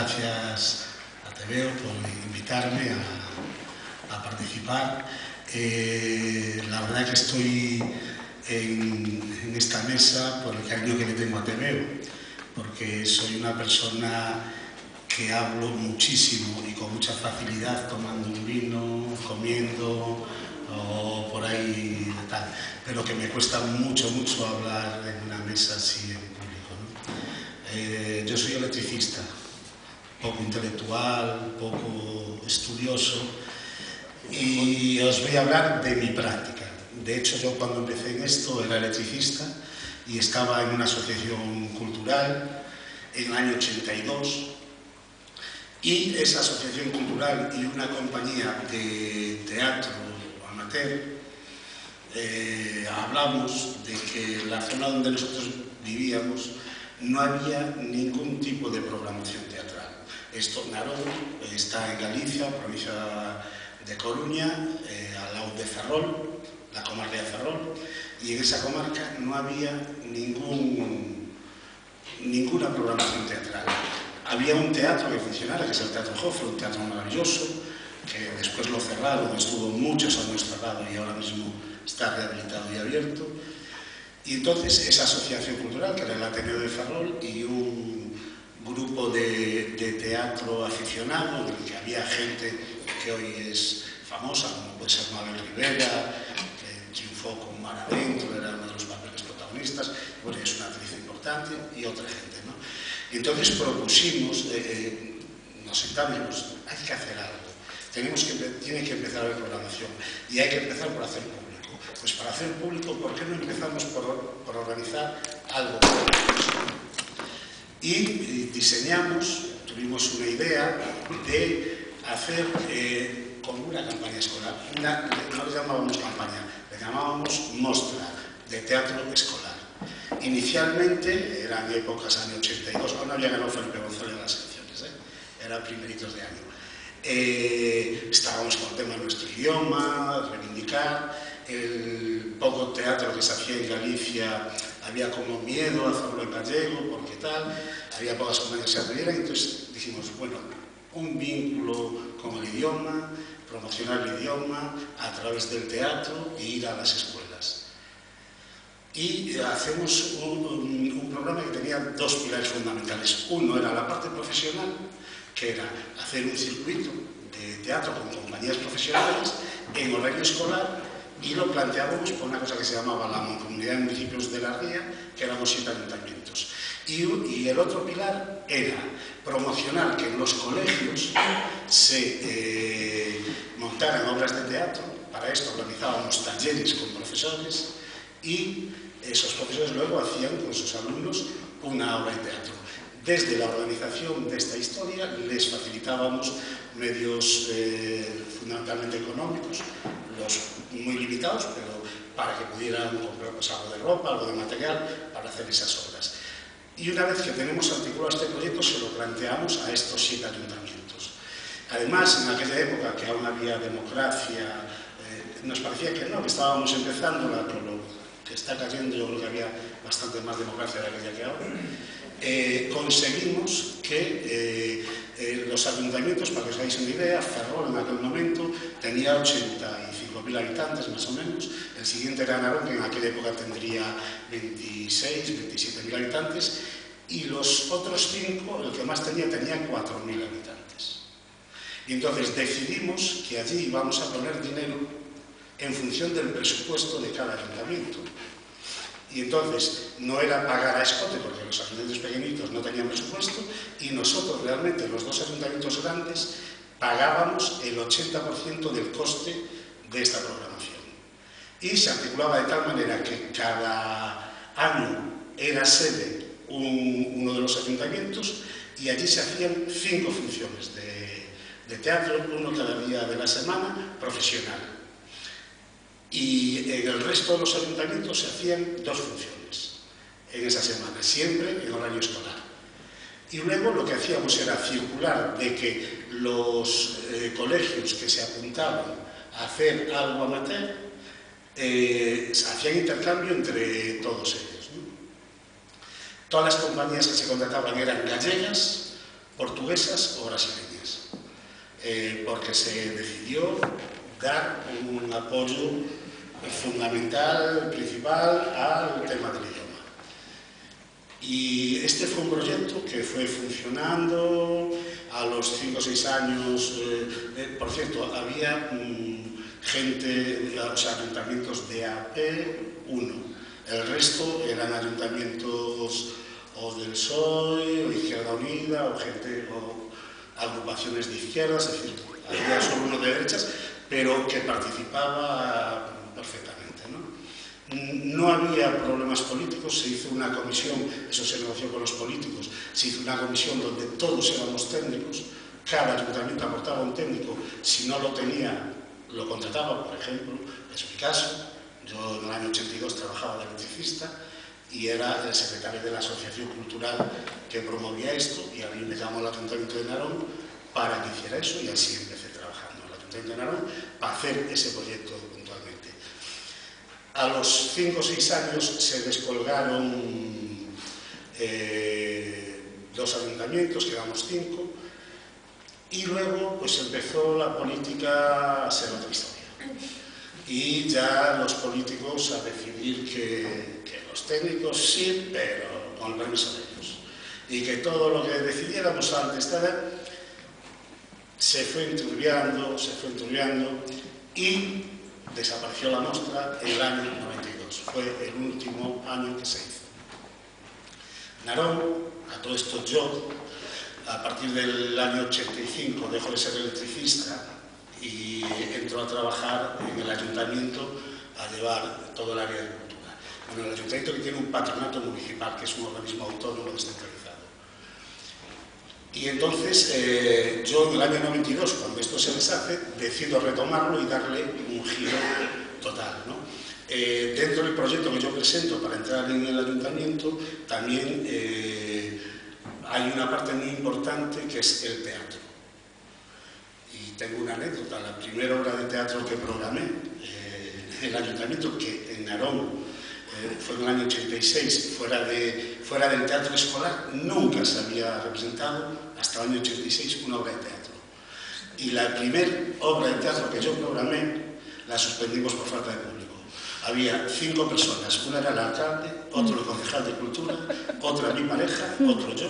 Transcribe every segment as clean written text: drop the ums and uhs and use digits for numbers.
gracias a TVO por invitarme a participar. La verdad que estoy en esta mesa por el cariño que le tengo a TVO, porque soy una persona que hablo muchísimo y con mucha facilidad tomando un vino, comiendo o por ahí tal, pero que me cuesta mucho hablar en una mesa así en público, ¿no? Yo soy electricista, poco intelectual, poco estudioso, y os voy a hablar de mi práctica. De hecho, yo cuando empecé en esto era electricista y estaba en una asociación cultural en el año 82, y esa asociación cultural y una compañía de teatro amateur hablamos de que en la zona donde nosotros vivíamos no había ningún tipo de programación teatral. Esto, Narón, está en Galicia, provincia de Coruña, al lado de Ferrol, la comarca de Ferrol, y en esa comarca no había ninguna programación teatral. Había un teatro que funcionara, que es el Teatro Jofre, un teatro maravilloso, que después lo cerraron, estuvo muchos años cerrado y ahora mismo está rehabilitado y abierto. Y entonces esa asociación cultural, que era el Ateneo de Ferrol, y un grupo de teatro aficionado, en el que había gente que hoy es famosa, como puede ser Mabel Rivera, que triunfó con Mar Adentro, era uno de los papeles protagonistas, bueno, es una actriz importante, y otra gente, ¿no? Y entonces propusimos, nos sentamos, hay que hacer algo, tiene que empezar la programación, y hay que empezar por hacer público. Pues para hacer público, ¿por qué no empezamos por organizar algo público? Y diseñamos, tuvimos una idea de hacer como una campaña escolar, no le llamábamos campaña, le llamábamos mostra de teatro escolar. Inicialmente, eran épocas, año 82, aún no había ganado Felipe González en las elecciones, eran primeritos de año. Estábamos con el tema de nuestro idioma, reivindicar, el poco teatro que se hacía en Galicia, había como miedo a hacerlo en gallego, porque tal, había pocas compañías que se atrevieran, entonces dijimos, bueno, un vínculo con el idioma, promocionar el idioma a través del teatro e ir a las escuelas. Y hacemos un programa que tenía dos pilares fundamentales. Uno era la parte profesional, que era hacer un circuito de teatro con compañías profesionales en horario escolar, y lo planteábamos por una cosa que se llamaba la Mancomunidad de Municipios de la Ría, que éramos 7 ayuntamientos. Y el otro pilar era promocionar que en los colegios se montaran obras de teatro. Para esto organizábamos talleres con profesores, y esos profesores luego hacían con sus alumnos una obra de teatro. Desde la organización de esta historia les facilitábamos medios fundamentalmente económicos, los muy limitados, pero para que pudieran comprar pues, algo de ropa, algo de material para hacer esas obras. Y una vez que tenemos articulado este proyecto, se lo planteamos a estos 7 ayuntamientos. Además, en aquella época que aún había democracia, nos parecía que no, que estábamos empezando, con lo que está cayendo, yo creo que había bastante más democracia de aquella que ahora. Conseguimos que los ayuntamientos, para que os hagáis una idea, Ferrol en aquel momento tenía 85.000 habitantes más o menos, el siguiente era Narón, que en aquella época tendría 26.000, 27.000 habitantes, y los otros 5, el que más tenía 4.000 habitantes. Y entonces decidimos que allí íbamos a poner dinero en función del presupuesto de cada ayuntamiento. Y entonces no era pagar a escote, porque los ayuntamientos pequeñitos no tenían presupuesto, y nosotros realmente, los 2 ayuntamientos grandes, pagábamos el 80% del coste de esta programación. Y se articulaba de tal manera que cada año era sede uno de los ayuntamientos, y allí se hacían 5 funciones de teatro, uno cada día de la semana, profesional. Y en el resto de los ayuntamientos se hacían 2 funciones en esa semana, siempre en horario escolar. Y luego lo que hacíamos era circular de que los colegios que se apuntaban a hacer algo amateur hacían intercambio entre todos ellos, ¿no? Todas las compañías que se contrataban eran gallegas, portuguesas o brasileñas, porque se decidió dar un apoyo fundamental, principal, al tema del idioma. Y este fue un proyecto que fue funcionando a los 5 o 6 años. Por cierto, había gente, o sea, ayuntamientos de AP1. El resto eran ayuntamientos o del PSOE, o Izquierda Unida, o agrupaciones de izquierdas, es decir, había solo uno de derechas, pero que participaba perfectamente, ¿no? No había problemas políticos, se hizo una comisión, eso se negoció con los políticos, se hizo una comisión donde todos éramos técnicos, cada ayuntamiento aportaba un técnico, si no lo tenía, lo contrataba, por ejemplo, es mi caso. Yo en el año 82 trabajaba de electricista y era el secretario de la asociación cultural que promovía esto, y a mí me llamó el Ayuntamiento de Narón para que hiciera eso, y así empecé trabajando en el Ayuntamiento de Narón para hacer ese proyecto puntualmente. A los 5 o 6 años se descolgaron 2 ayuntamientos, quedamos 5, y luego pues empezó la política a ser otra historia. Y ya los políticos a decidir que los técnicos sí, pero con el permiso de ellos. Y que todo lo que decidiéramos antes se fue enturbiando, y desapareció la mostra en el año 92. Fue el último año que se hizo. Narón, a todo esto yo, a partir del año 85 dejo de ser electricista y entro a trabajar en el ayuntamiento a llevar todo el área de cultura. Bueno, el ayuntamiento que tiene un patronato municipal, que es un organismo autónomo descentralizado. Y entonces yo en el año 92, cuando esto se deshace, decido retomarlo y darle un giro total, ¿no? Dentro del proyecto que yo presento para entrar en el ayuntamiento, también hay una parte muy importante que es el teatro. Y tengo una anécdota: la primera obra de teatro que programé en el ayuntamiento, que en Narón fue en el año 86, fuera del teatro escolar, nunca se había representado hasta el año 86 una obra de teatro. Y la primera obra de teatro que yo programé la suspendimos por falta de público. Había 5 personas, una era el alcalde, otro el concejal de cultura, otra mi pareja, otro yo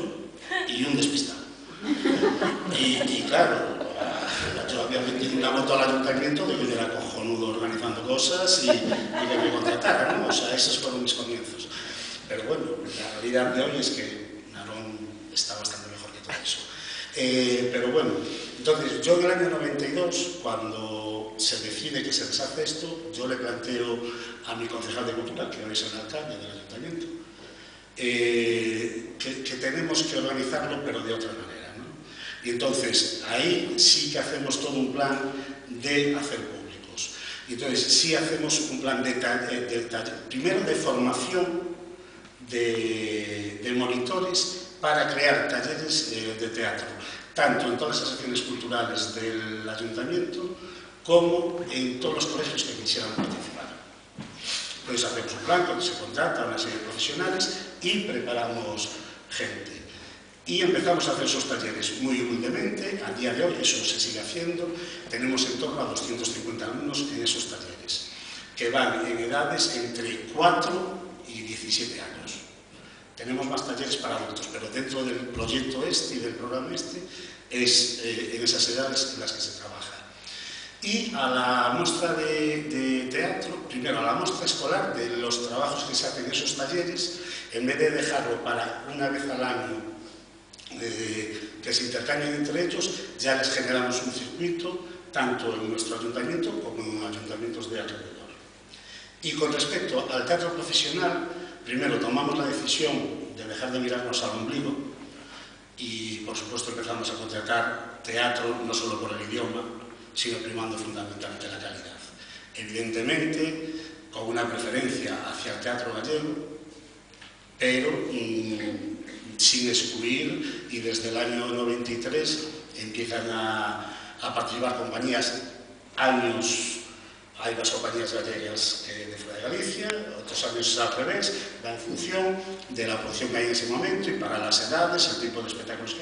y un despistado. Y claro, yo había metido una moto al ayuntamiento de que yo era cojonudo organizando cosas y que me contrataran, ¿no? O sea, esos fueron mis comienzos. Pero bueno, la realidad de hoy es que Narón está bastante mejor que todo eso. Pero bueno, entonces yo en el año 92, cuando se decide que se deshace esto, yo le planteo a mi concejal de cultura, que hoy es el alcalde del ayuntamiento, que tenemos que organizarlo, pero de otra manera, ¿no? Y entonces ahí sí que hacemos todo un plan de hacer públicos. Y entonces sí hacemos un plan primero de formación de monitores para crear talleres de teatro, tanto en todas las asociaciones culturales del ayuntamiento como en todos los colegios que quisieran participar. Entonces hacemos un plan donde se contrata a una serie de profesionales y preparamos gente. Y empezamos a hacer esos talleres muy humildemente. A día de hoy eso se sigue haciendo. Tenemos en torno a 250 alumnos en esos talleres, que van en edades entre 4 y 17 años. Tenemos más talleres para adultos, pero dentro del proyecto este y del programa este es en esas edades en las que se trabaja. Y a la muestra de teatro, primero a la muestra escolar de los trabajos que se hacen en esos talleres, en vez de dejarlo para una vez al año que se intercambien entre ellos, ya les generamos un circuito, tanto en nuestro ayuntamiento como en ayuntamientos de alrededor. Y con respecto al teatro profesional, primero tomamos la decisión de dejar de mirarnos al ombligo y, por supuesto, empezamos a contratar teatro no solo por el idioma, sino primando fundamentalmente la calidad. Evidentemente, con una preferencia hacia el teatro gallego, pero sin excluir, y desde el año 93 empiezan a participar compañías. Hay más compañías gallegas que de fuera de Galicia, otros años al revés, va en función de la producción que hay en ese momento y para las edades, el tipo de espectáculos que hay.